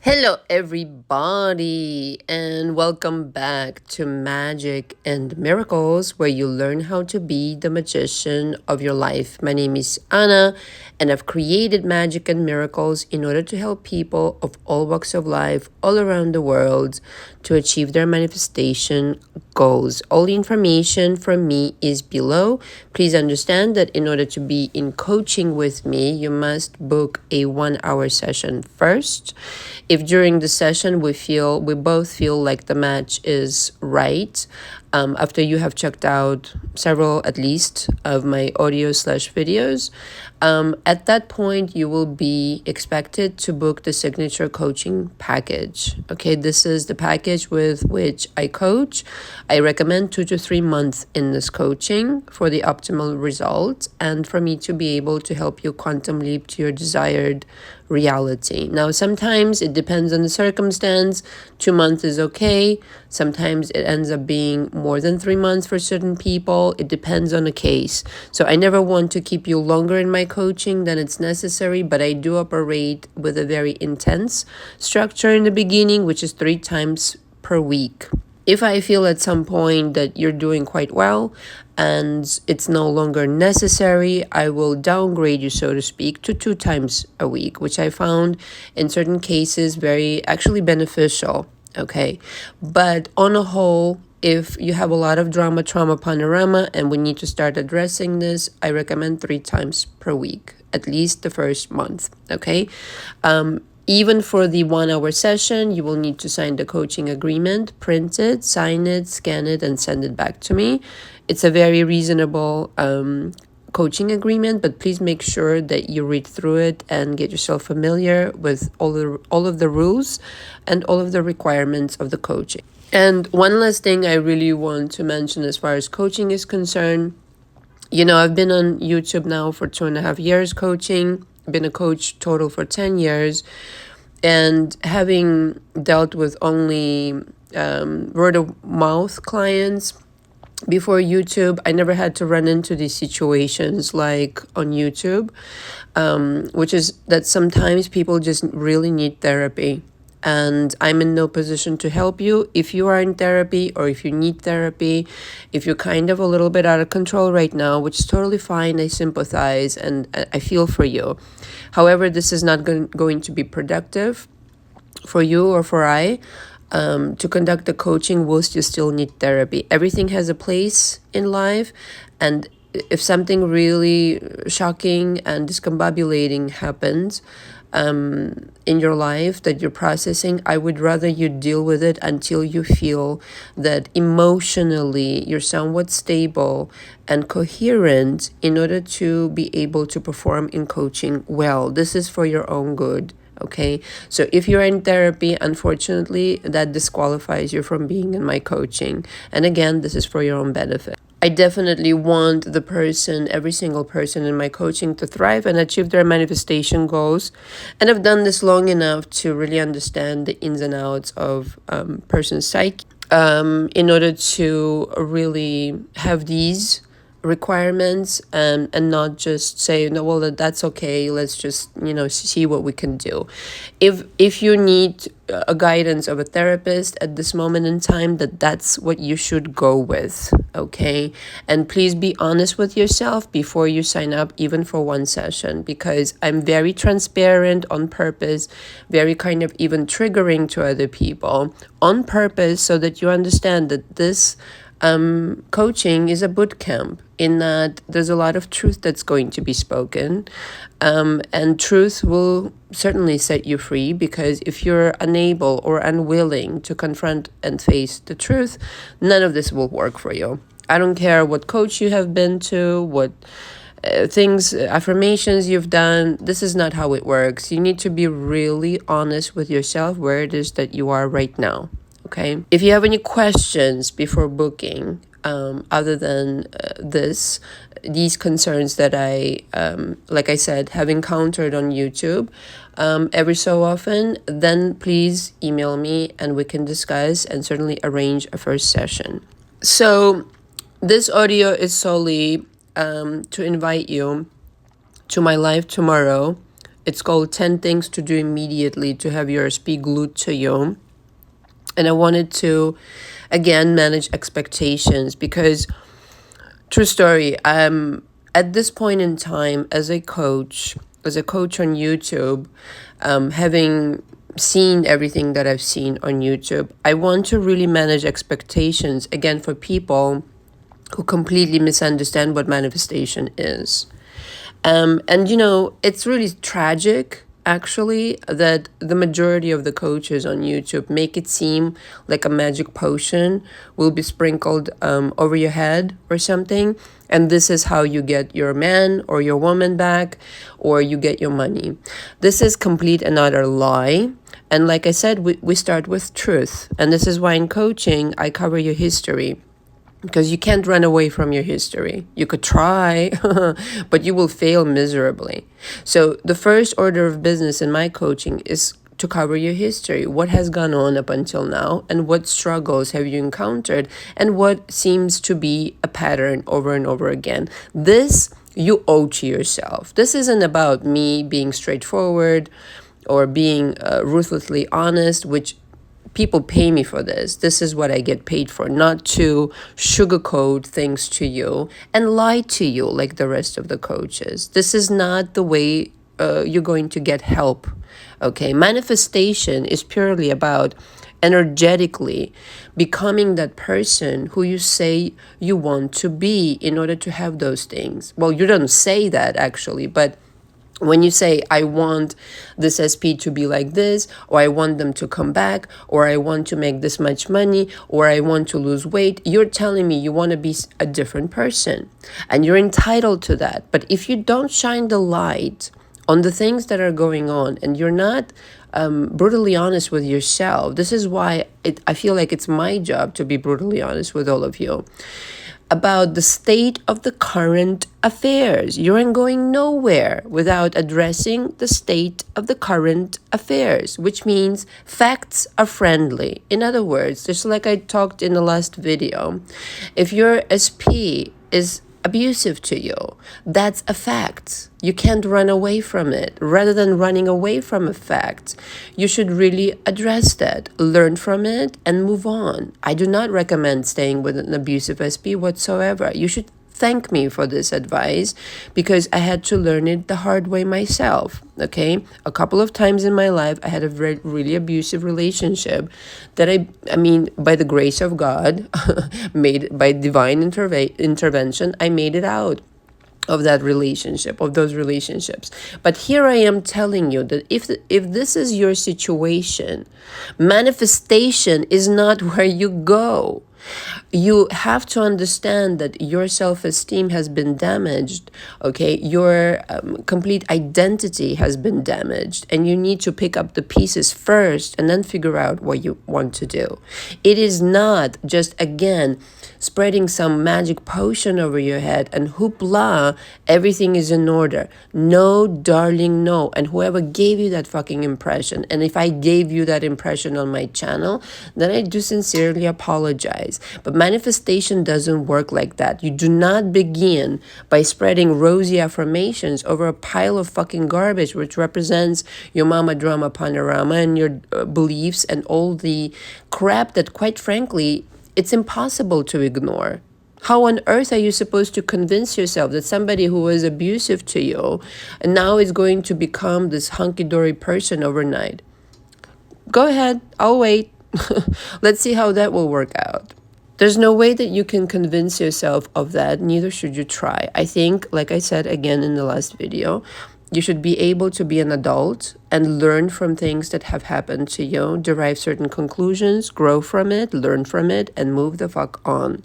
Hello, everybody, and welcome back to Magic and Miracles, where you learn how to be the magician of your life. My name is Anna, and I've created Magic and Miracles in order to help people of all walks of life all around the world to achieve their manifestation goals. All the information from me is below. Please understand that in order to be in coaching with me, you must book a 1 hour session first. If during the session we both feel like the match is right, after you have checked out several at least of my audio/videos, at that point you will be expected to book the signature coaching package. Okay, this is the package with which I coach. I recommend 2 to 3 months in this coaching for the optimal result and for me to be able to help you quantum leap to your desired reality. Now, sometimes it depends on the circumstance. 2 months is okay. Sometimes it ends up being more than 3 months for certain people. It depends on the case. So I never want to keep you longer in my coaching than it's necessary, but I do operate with a very intense structure in the beginning, which is 3 times per week. If I feel at some point that you're doing quite well and it's no longer necessary, I will downgrade you, so to speak, to 2 times a week, which I found in certain cases very actually beneficial. Okay. But on a whole, if you have a lot of trauma panorama, and we need to start addressing this, I recommend 3 times per week, at least the first month. Okay. Even for the 1 hour session, you will need to sign the coaching agreement, print it, sign it, scan it, and send it back to me. It's a very reasonable coaching agreement, but please make sure that you read through it and get yourself familiar with all of the rules and all of the requirements of the coaching. And one last thing I really want to mention as far as coaching is concerned, I've been on YouTube now for 2.5 years coaching. Been a coach total for 10 years, and having dealt with only word of mouth clients before YouTube, I never had to run into these situations like on YouTube, which is that sometimes people just really need therapy. And I'm in no position to help you if you are in therapy or if you need therapy. If you're kind of a little bit out of control right now, which is totally fine, I sympathize and I feel for you. However, this is not going to be productive for you or for I. To conduct the coaching whilst you still need therapy. Everything has a place in life, and if something really shocking and discombobulating happens in your life that you're processing, I would rather you deal with it until you feel that emotionally you're somewhat stable and coherent in order to be able to perform in coaching well. This is for your own good. Okay, so if you're in therapy, unfortunately, that disqualifies you from being in my coaching. And again, this is for your own benefit. I definitely want every single person in my coaching to thrive and achieve their manifestation goals. And I've done this long enough to really understand the ins and outs of person's psyche in order to really have these requirements and not just say, no, well, that's okay, let's just see what we can do. If you need a guidance of a therapist at this moment in time, that's what you should go with. Okay, and please be honest with yourself before you sign up, even for one session, because I'm very transparent on purpose, very kind of even triggering to other people on purpose, so that you understand that this coaching is a boot camp, in that there's a lot of truth that's going to be spoken, and truth will certainly set you free, because if you're unable or unwilling to confront and face the truth, none of this will work for you. I don't care what coach you have been to, what affirmations you've done. This is not how it works. You need to be really honest with yourself where it is that you are right now. Okay. If you have any questions before booking, other than these concerns that I, like I said, have encountered on YouTube every so often, then please email me and we can discuss and certainly arrange a first session. So this audio is solely to invite you to my live tomorrow. It's called 10 Things to Do Immediately to Have Your SP Glued to You. And I wanted to, again, manage expectations because, true story, at this point in time as a coach on YouTube, having seen everything that I've seen on YouTube, I want to really manage expectations, again, for people who completely misunderstand what manifestation is. And it's really tragic, actually, that the majority of the coaches on YouTube make it seem like a magic potion will be sprinkled over your head or something. And this is how you get your man or your woman back, or you get your money. This is complete and utter lie. And like I said, we start with truth. And this is why in coaching, I cover your history. Because you can't run away from your history. You could try, but you will fail miserably. So the first order of business in my coaching is to cover your history. What has gone on up until now, and what struggles have you encountered, and what seems to be a pattern over and over again. This you owe to yourself. This isn't about me being straightforward or being ruthlessly honest, which people pay me for this. This is what I get paid for, not to sugarcoat things to you and lie to you like the rest of the coaches. This is not the way you're going to get help. Okay, manifestation is purely about energetically becoming that person who you say you want to be in order to have those things. Well, you don't say that actually, but when you say, I want this SP to be like this, or I want them to come back, or I want to make this much money, or I want to lose weight, you're telling me you want to be a different person. And you're entitled to that. But if you don't shine the light on the things that are going on, and you're not brutally honest with yourself, this is why I feel like it's my job to be brutally honest with all of you about the state of the current affairs. You aren't going nowhere without addressing the state of the current affairs, which means facts are friendly. In other words, just like I talked in the last video, if your SP is abusive to you, that's a fact. You can't run away from it. Rather than running away from a fact, you should really address that, learn from it, and move on. I do not recommend staying with an abusive SP whatsoever. You should thank me for this advice because I had to learn it the hard way myself. Okay, a couple of times in my life I had a really abusive relationship that I mean by the grace of God made by divine intervention, I made it out of that relationship, of those relationships. But here I am telling you that if this is your situation, manifestation is not where you go. You have to understand that your self-esteem has been damaged, okay? Your complete identity has been damaged, and you need to pick up the pieces first and then figure out what you want to do. It is not just, again, spreading some magic potion over your head and hoopla, everything is in order. No, darling, no. And whoever gave you that fucking impression, and if I gave you that impression on my channel, then I do sincerely apologize. But manifestation doesn't work like that. You do not begin by spreading rosy affirmations over a pile of fucking garbage, which represents your mama drama panorama and your beliefs and all the crap that, quite frankly, it's impossible to ignore. How on earth are you supposed to convince yourself that somebody who was abusive to you and now is going to become this hunky-dory person overnight? Go ahead, I'll wait. Let's see how that will work out. There's no way that you can convince yourself of that, neither should you try. I think, like I said again in the last video, you should be able to be an adult and learn from things that have happened to you, derive certain conclusions, grow from it, learn from it, and move the fuck on.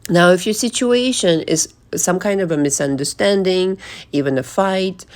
Now, if your situation is some kind of a misunderstanding, even a fight,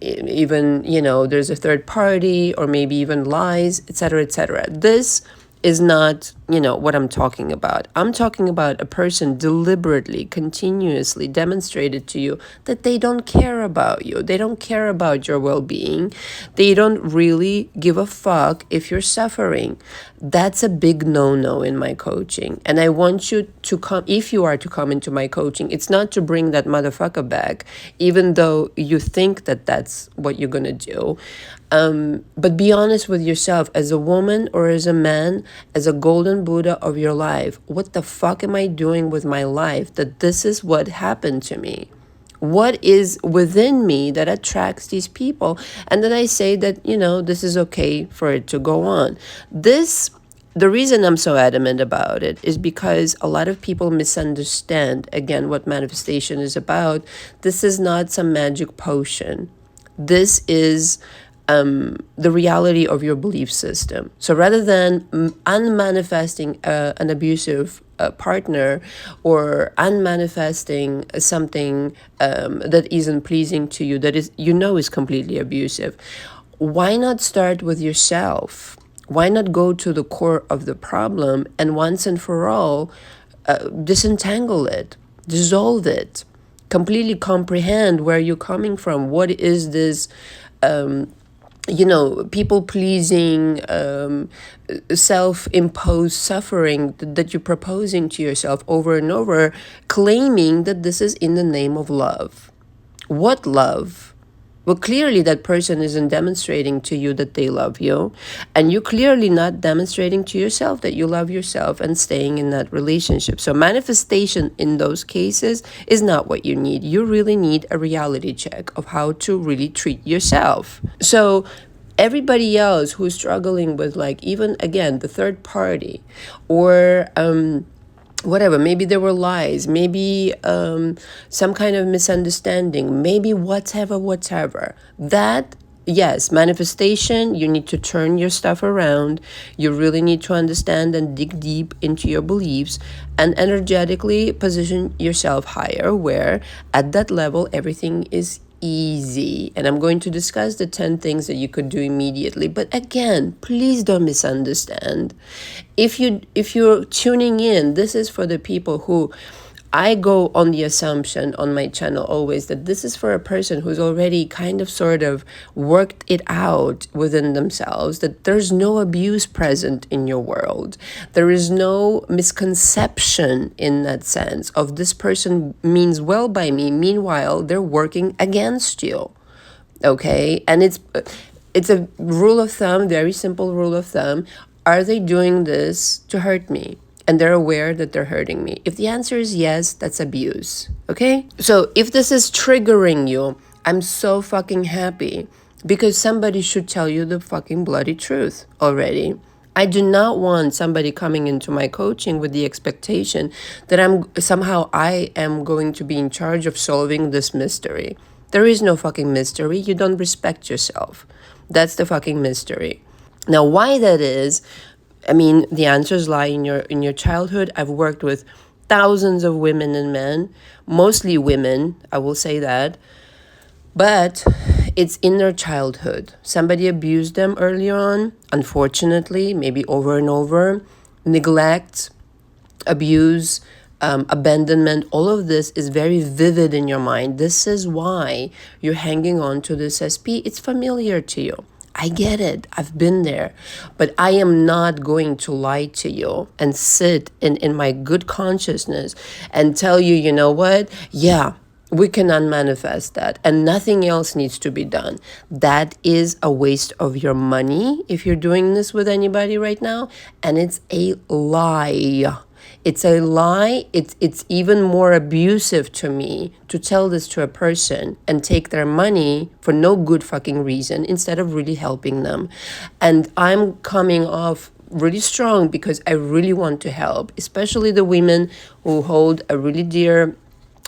even, there's a third party, or maybe even lies, etc., etc., this is not what I'm talking about. I'm talking about a person deliberately, continuously demonstrated to you that they don't care about you. They don't care about your well-being. They don't really give a fuck if you're suffering. That's a big no-no in my coaching. And I want you to come, if you are to come into my coaching, it's not to bring that motherfucker back, even though you think that that's what you're going to do. But be honest with yourself as a woman or as a man, as a golden Buddha of your life. What the fuck am I doing with my life that this is what happened to me? What is within me that attracts these people? And then I say that, this is okay for it to go on. The reason I'm so adamant about it is because a lot of people misunderstand, again, what manifestation is about. This is not some magic potion. This is the reality of your belief system. So rather than unmanifesting an abusive partner or unmanifesting something that isn't pleasing to you, that is, is completely abusive, why not start with yourself? Why not go to the core of the problem and once and for all disentangle it, dissolve it, completely comprehend where you're coming from? What is this people-pleasing, self-imposed suffering that you're proposing to yourself over and over, claiming that this is in the name of love? What love? Well, clearly that person isn't demonstrating to you that they love you, and you're clearly not demonstrating to yourself that you love yourself and staying in that relationship. So manifestation in those cases is not what you need. You really need a reality check of how to really treat yourself. So everybody else who's struggling with, like, even again, the third party, or whatever, maybe there were lies, maybe some kind of misunderstanding, maybe whatever, that, yes, manifestation, you need to turn your stuff around. You really need to understand and dig deep into your beliefs and energetically position yourself higher, where at that level everything is easy. And I'm going to discuss the 10 things that you could do immediately. But again, please don't misunderstand. If you're tuning in, this is for the people who, I go on the assumption on my channel always that this is for a person who's already kind of sort of worked it out within themselves, that there's no abuse present in your world. There is no misconception in that sense of this person means well by me. Meanwhile, they're working against you. Okay? And it's a rule of thumb, very simple rule of thumb. Are they doing this to hurt me? And they're aware that they're hurting me. If the answer is yes, that's abuse. Okay? So if this is triggering you, I'm so fucking happy, because somebody should tell you the fucking bloody truth already. I do not want somebody coming into my coaching with the expectation that I am going to be in charge of solving this mystery. There is no fucking mystery. You don't respect yourself. That's the fucking mystery. Now, why that is, I mean, the answers lie in your childhood. I've worked with thousands of women and men, mostly women, I will say that. But it's in their childhood. Somebody abused them early on, unfortunately, maybe over and over. Neglect, abuse, abandonment, all of this is very vivid in your mind. This is why you're hanging on to this SP. It's familiar to you. I get it. I've been there. But I am not going to lie to you and sit in my good consciousness and tell you, you know what? Yeah, we can unmanifest that and nothing else needs to be done. That is a waste of your money if you're doing this with anybody right now. And it's a lie. It's a lie. It's even more abusive to me to tell this to a person and take their money for no good fucking reason instead of really helping them. And I'm coming off really strong because I really want to help, especially the women who hold a really dear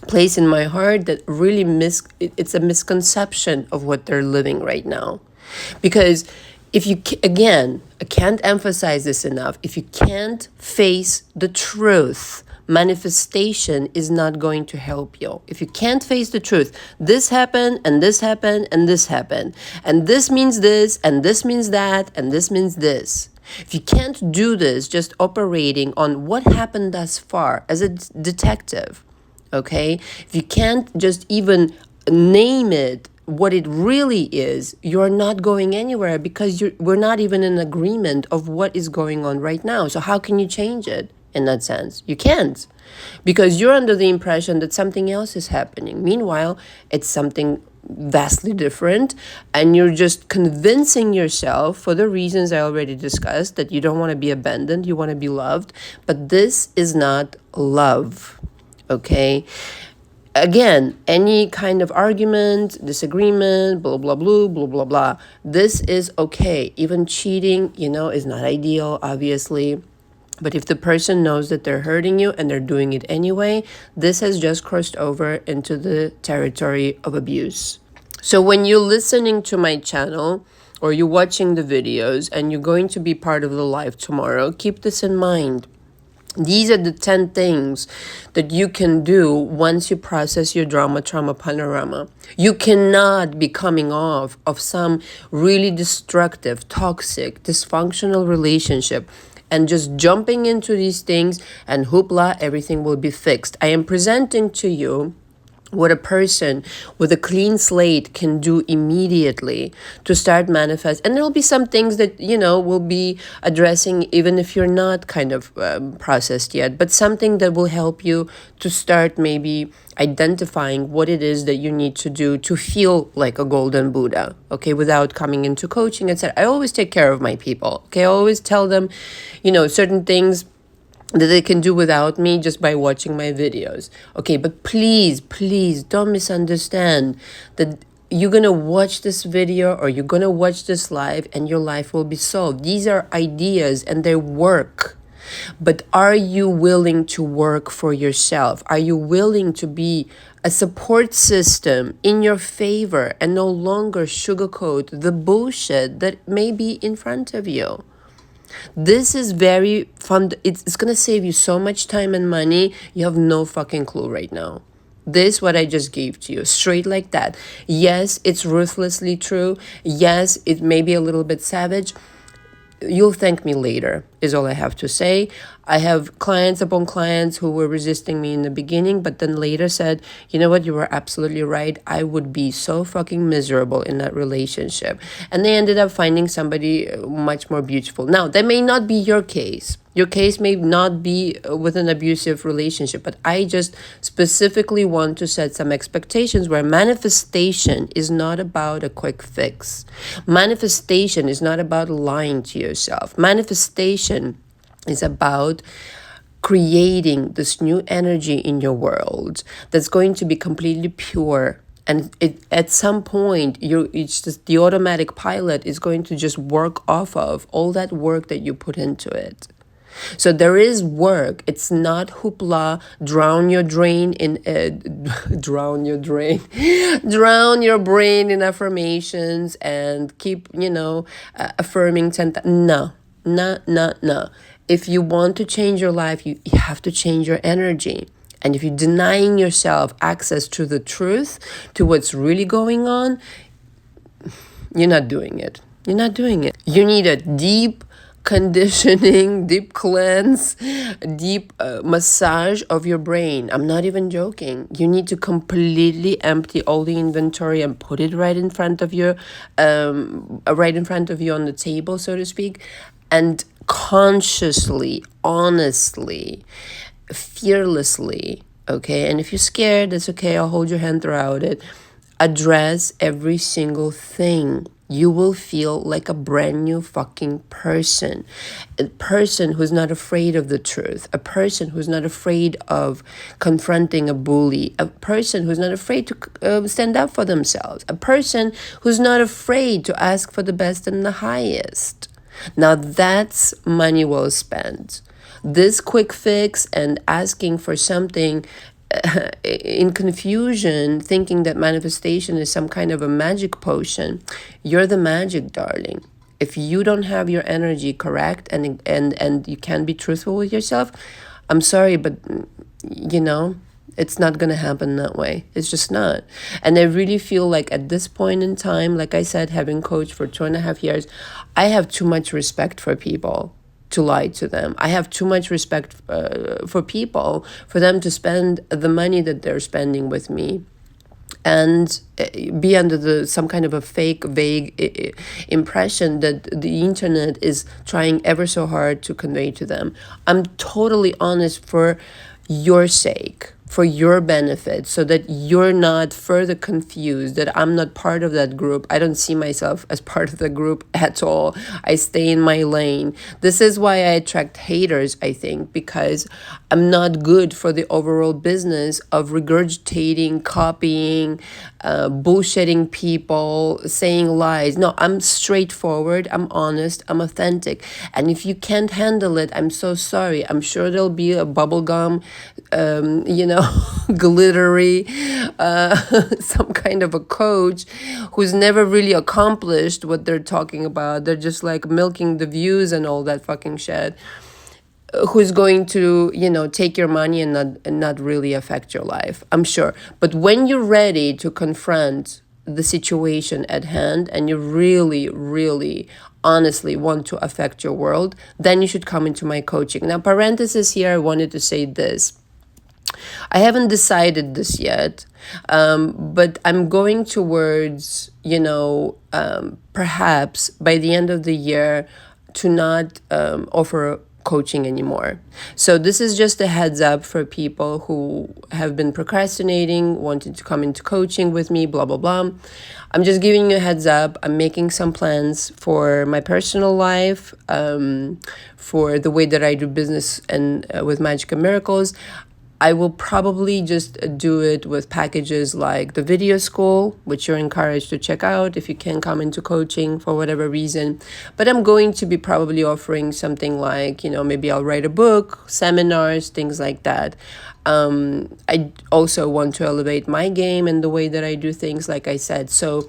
place in my heart that really it's a misconception of what they're living right now. Because if you, again, I can't emphasize this enough, if you can't face the truth manifestation is not going to help you. If you can't face the truth, this happened and this happened and this happened, and this means this and this means that and this means this. If you can't do this, just operating on what happened thus far as a detective, okay? If you can't just even name it what it really is, you're not going anywhere, because we're not even in agreement of what is going on right now. So how can you change it in that sense? You can't, because you're under the impression that something else is happening. Meanwhile, it's something vastly different, and you're just convincing yourself, for the reasons I already discussed, that you don't want to be abandoned, you want to be loved. But this is not love, okay? Again, any kind of argument, disagreement, blah, blah, blah, blah, blah, blah, this is okay. Even cheating, is not ideal, obviously. But if the person knows that they're hurting you and they're doing it anyway, this has just crossed over into the territory of abuse. So when you're listening to my channel or you're watching the videos and you're going to be part of the live tomorrow, keep this in mind. These are the 10 things that you can do once you process your trauma panorama. You cannot be coming off of some really destructive, toxic, dysfunctional relationship and just jumping into these things and hoopla, everything will be fixed. I am presenting to you what a person with a clean slate can do immediately to start manifest. And there'll be some things that, will be addressing even if you're not kind of processed yet, but something that will help you to start maybe identifying what it is that you need to do to feel like a golden Buddha, okay, without coming into coaching, etc. I always take care of my people, okay? I always tell them, certain things that they can do without me just by watching my videos. Okay, but please don't misunderstand that you're going to watch this video or you're going to watch this live and your life will be solved. These are ideas and they work. But are you willing to work for yourself? Are you willing to be a support system in your favor and no longer sugarcoat the bullshit that may be in front of you? This is very fun. It's going to save you so much time and money. You have no fucking clue right now. This, what I just gave to you, straight like that. Yes, it's ruthlessly true. Yes, it may be a little bit savage. You'll thank me later, is all I have to say. I have clients upon clients who were resisting me in the beginning, but then later said, you know what, you were absolutely right. I would be so fucking miserable in that relationship. And they ended up finding somebody much more beautiful. Now, that may not be your case. Your case may not be with an abusive relationship, but I just specifically want to set some expectations where manifestation is not about a quick fix. Manifestation is not about lying to yourself. Manifestation is about creating this new energy in your world that's going to be completely pure. And at some point, it's just the automatic pilot is going to just work off of all that work that you put into it. So there is work. It's not hoopla, drown your brain in affirmations and keep, affirming 10,000. No. If you want to change your life, you have to change your energy. And if you're denying yourself access to the truth, to what's really going on, you're not doing it. You need a deep conditioning, deep cleanse, deep massage of your brain. I'm not even joking. You need to completely empty all the inventory and put it right in front of you on the table, so to speak, and consciously, honestly, fearlessly, okay? And if you're scared, that's okay. I'll hold your hand throughout it. Address every single thing. You will feel like a brand new fucking person. A person who's not afraid of the truth. A person who's not afraid of confronting a bully. A person who's not afraid to stand up for themselves. A person who's not afraid to ask for the best and the highest. Now that's money well spent. This quick fix and asking for something in confusion, thinking that manifestation is some kind of a magic potion, you're the magic, darling. If you don't have your energy correct and you can't be truthful with yourself, I'm sorry, but you know, it's not going to happen that way. It's just not. And I really feel like at this point in time, like I said, having coached for 2.5 years, I have too much respect for people to lie to them. I have too much respect for people, for them to spend the money that they're spending with me and be under some kind of a fake, vague impression that the internet is trying ever so hard to convey to them. I'm totally honest for your sake, for your benefit, so that you're not further confused, that I'm not part of that group. I don't see myself as part of the group at all. I stay in my lane. This is why I attract haters, I think, because I'm not good for the overall business of regurgitating, copying, bullshitting people, saying lies. No, I'm straightforward, I'm honest, I'm authentic. And if you can't handle it, I'm so sorry. I'm sure there'll be a bubblegum, glittery, some kind of a coach who's never really accomplished what they're talking about. They're just like milking the views and all that fucking shit. Who's going to, take your money and not really affect your life, I'm sure. But when you're ready to confront the situation at hand and you really, really honestly want to affect your world, then you should come into my coaching. Now, parenthesis here, I wanted to say this. I haven't decided this yet, but I'm going towards, perhaps by the end of the year to not offer coaching anymore. So this is just a heads up for people who have been procrastinating, wanting to come into coaching with me, blah, blah, blah. I'm just giving you a heads up. I'm making some plans for my personal life, for the way that I do business and with Magic and Miracles. I will probably just do it with packages like the video school, which you're encouraged to check out if you can come into coaching for whatever reason. But I'm going to be probably offering something like, maybe I'll write a book, seminars, things like that. I also want to elevate my game and the way that I do things, like I said. So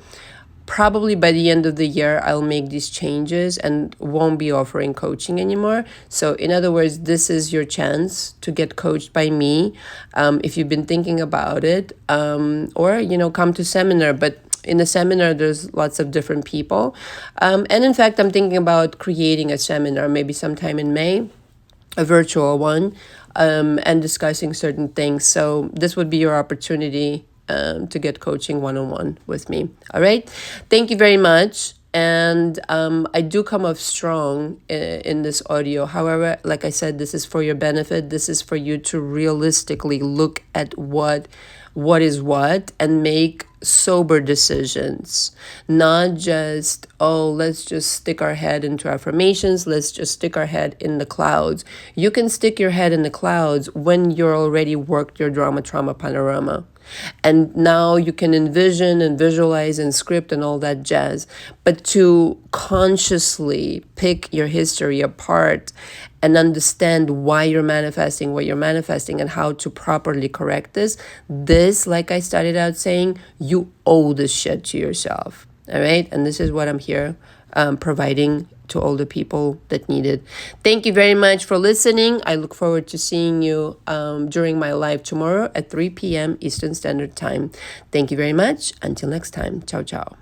probably by the end of the year, I'll make these changes and won't be offering coaching anymore. So in other words, this is your chance to get coached by me if you've been thinking about it, or, come to seminar. But in the seminar, there's lots of different people. And in fact, I'm thinking about creating a seminar maybe sometime in May, a virtual one, and discussing certain things. So this would be your opportunity to get coaching one-on-one with me. All right. Thank you very much. And I do come off strong in this audio. However, like I said, this is for your benefit. This is for you to realistically look at what is what and make sober decisions, not just, let's just stick our head into affirmations. Let's just stick our head in the clouds. You can stick your head in the clouds when you're already worked your drama, trauma, panorama. And now you can envision and visualize and script and all that jazz. But to consciously pick your history apart and understand why you're manifesting what you're manifesting and how to properly correct this, like I started out saying, you owe this shit to yourself. All right. And this is what I'm here providing to all the people that need it. Thank you very much for listening. I look forward to seeing you during my live tomorrow at 3 p.m. Eastern Standard Time. Thank you very much. Until next time. Ciao, ciao.